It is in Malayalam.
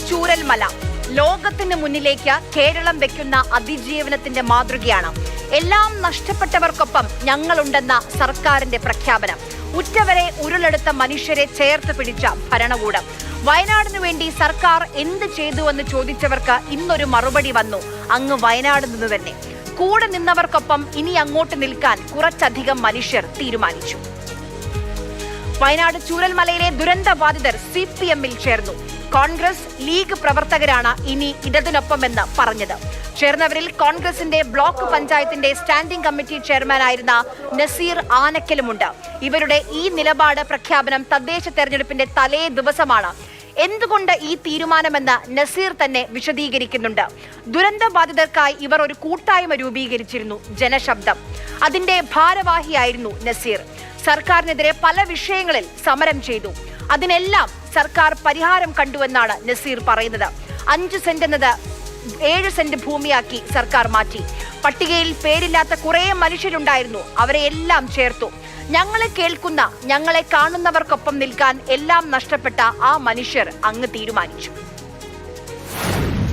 ചൂരൽമല ലോകത്തിന് മുന്നിലേക്ക് കേരളം വെക്കുന്ന അതിജീവനത്തിന്റെ മാതൃകയാണ്. എല്ലാം നഷ്ടപ്പെട്ടവർക്കൊപ്പം ഞങ്ങളുണ്ടെന്ന സർക്കാരിന്റെ പ്രഖ്യാപനം. ഉറ്റവരെ ഉരുളെടുത്ത മനുഷ്യരെ ചേർത്ത് പിടിച്ച ഭരണകൂടം. വയനാടിനു വേണ്ടി സർക്കാർ എന്ത് ചെയ്തുവെന്ന് ചോദിച്ചവർക്ക് ഇന്നൊരു മറുപടി വന്നു. അങ്ങ് വയനാട് നിന്ന് തന്നെ. കൂടെ നിന്നവർക്കൊപ്പം ഇനി അങ്ങോട്ട് നിൽക്കാൻ കുറച്ചധികം മനുഷ്യർ തീരുമാനിച്ചു. വയനാട് ചൂരൽമലയിലെ ദുരന്ത ബാധിതർ CPM-ൽ ചേർന്നു. കോൺഗ്രസ് ലീഗ് പ്രവർത്തകരാണ് ഇനി ഇടതിനൊപ്പമെന്ന് പറഞ്ഞത്. ചേർന്നവരിൽ കോൺഗ്രസിന്റെ ബ്ലോക്ക് പഞ്ചായത്തിന്റെ സ്റ്റാൻഡിംഗ് കമ്മിറ്റി ചെയർമാനായിരുന്ന നസീർ ആനക്കലുമുണ്ട്. ഇവരുടെ ഈ നിലപാട് പ്രഖ്യാപനം തദ്ദേശ തെരഞ്ഞെടുപ്പിന്റെ തലേ ദിവസമാണ്. എന്തുകൊണ്ട് ഈ തീരുമാനമെന്ന് നസീർ തന്നെ വിശദീകരിക്കുന്നുണ്ട്. ദുരന്ത ബാധിതർക്കായി ഇവർ ഒരു കൂട്ടായ്മ രൂപീകരിച്ചിരുന്നു, ജനശബ്ദം. അതിന്റെ ഭാരവാഹിയായിരുന്നു നസീർ. സർക്കാരിനെതിരെ പല വിഷയങ്ങളിൽ സമരം ചെയ്തു. അതിനെല്ലാം സർക്കാർ പരിഹാരം കണ്ടുവെന്നാണ് നസീർ പറയുന്നത്. 5 സെന്റ് എന്നത് 7 സെന്റ് ഭൂമിയാക്കി സർക്കാർ മാറ്റി. പട്ടികയിൽ പേരില്ലാത്ത കുറേ മനുഷ്യരുണ്ടായിരുന്നു, അവരെ എല്ലാം ചേർത്തു. ഞങ്ങളെ കേൾക്കുന്ന, ഞങ്ങളെ കാണുന്നവർക്കൊപ്പം നിൽക്കാൻ എല്ലാം നഷ്ടപ്പെട്ട ആ മനുഷ്യർ അങ്ങ് തീരുമാനിച്ചു.